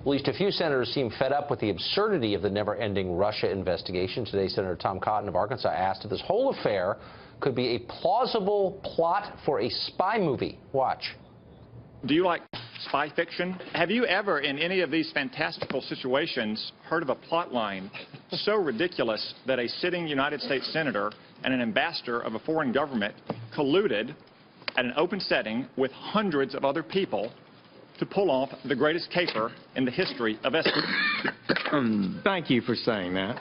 At least a few senators seem fed up with the absurdity of the never-ending Russia investigation. Today, Senator Tom Cotton of Arkansas asked if this whole affair could be a plausible plot for a spy movie. Watch. Do you like spy fiction? Have you ever, in any of these fantastical situations, heard of a plot line so ridiculous that a sitting United States senator and an ambassador of a foreign government colluded at an open setting with hundreds of other people to pull off the greatest caper in the history of espionage? Thank you for saying that,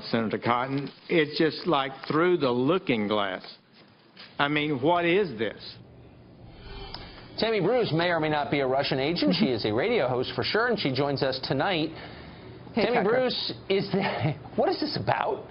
Senator Cotton. It's just like through the looking glass. I mean, what is this? Tammy Bruce may or may not be a Russian agent. She is a radio host for sure, and she joins us tonight. Hey, Tammy Tucker. Bruce, what is this about?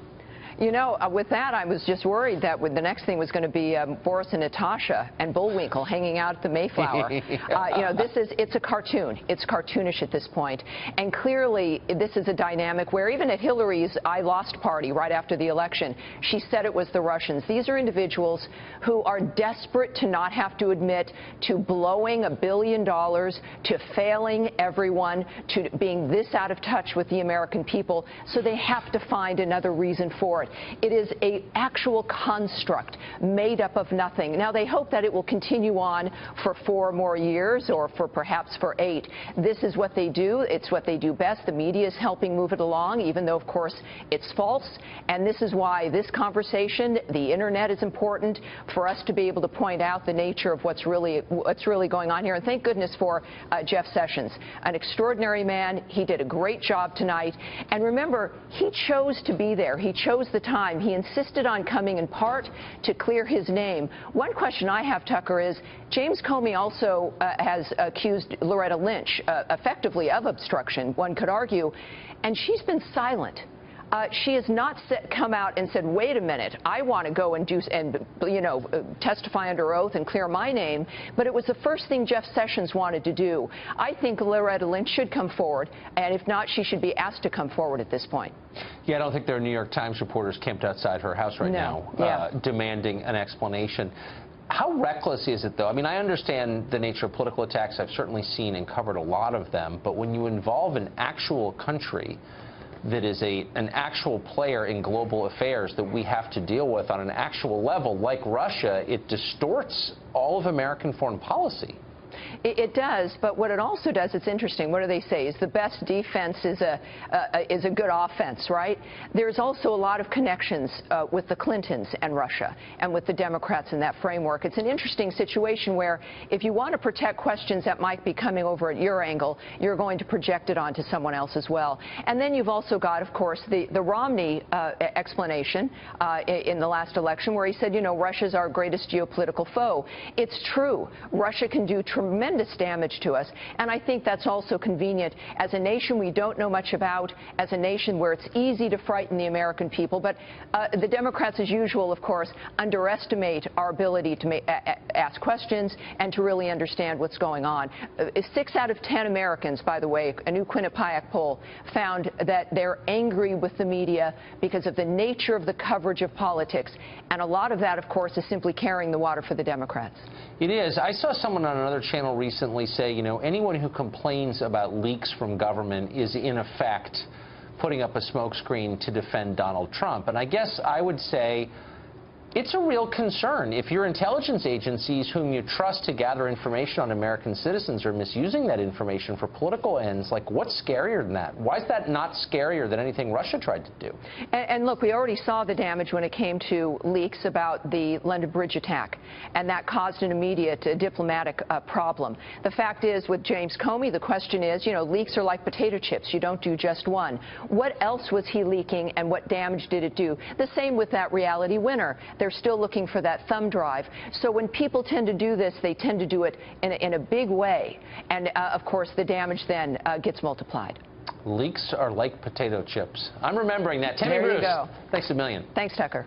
You know, with that, I was just worried that the next thing was going to be Boris and Natasha and Bullwinkle hanging out at the Mayflower. You know, it's a cartoon. It's cartoonish at this point. And clearly, this is a dynamic where even at Hillary's I Lost party right after the election, she said it was the Russians. These are individuals who are desperate to not have to admit to blowing $1 billion, to failing everyone, to being this out of touch with the American people. So they have to find another reason for it. It is an actual construct made up of nothing. Now, they hope that it will continue on for 4 more years or perhaps for 8. This is what they do. It's what they do best. The media is helping move it along, even though, of course, it's false. And this is why this conversation, the Internet, is important for us to be able to point out the nature of what's really going on here. And thank goodness for Jeff Sessions, an extraordinary man. He did a great job tonight. And remember, he chose to be there. He chose the time. He insisted on coming in part to clear his name. One question I have, Tucker, is James Comey also has accused Loretta Lynch effectively of obstruction, one could argue, and she's been silent. She has not come out and said, wait a minute, I want to go and testify under oath and clear my name. But it was the first thing Jeff Sessions wanted to do. I think Loretta Lynch should come forward, and if not, she should be asked to come forward at this point. Yeah, I don't think there are New York Times reporters camped outside her house right now demanding an explanation. How reckless is it, though? I mean, I understand the nature of political attacks. I've certainly seen and covered a lot of them. But when you involve an actual country that is an actual player in global affairs that we have to deal with on an actual level, like Russia, it distorts all of American foreign policy. It does, but what it also does, it's interesting. What do they say? Is the best defense is a good offense, right? There's also a lot of connections with the Clintons and Russia and with the Democrats in that framework. It's an interesting situation where if you want to protect questions that might be coming over at your angle, you're going to project it onto someone else as well. And then you've also got, of course, the Romney explanation in the last election where he said, you know, Russia's our greatest geopolitical foe. It's true. Russia can do tremendous damage to us, and I think that's also convenient as a nation we don't know much about, as a nation where it's easy to frighten the American people. But the Democrats, as usual, of course, underestimate our ability to ask questions and to really understand what's going on. 6 out of 10 Americans, by the way, a new Quinnipiac poll found that they're angry with the media because of the nature of the coverage of politics, and a lot of that, of course, is simply carrying the water for the Democrats. It is. I saw someone on another channel recently say, you know, anyone who complains about leaks from government is in effect putting up a smokescreen to defend Donald Trump. And I guess I would say it's a real concern. If your intelligence agencies, whom you trust to gather information on American citizens, are misusing that information for political ends, like, what's scarier than that? Why is that not scarier than anything Russia tried to do? And look, we already saw the damage when it came to leaks about the London Bridge attack, and that caused an immediate diplomatic problem. The fact is, with James Comey, the question is, you know, leaks are like potato chips. You don't do just one. What else was he leaking, and what damage did it do? The same with that reality winner. They're still looking for that thumb drive. So when people tend to do this, they tend to do it in a big way. And, of course, the damage then gets multiplied. Leaks are like potato chips. I'm remembering that. Tammy There Bruce, you go. thanks a million. Thanks, Tucker.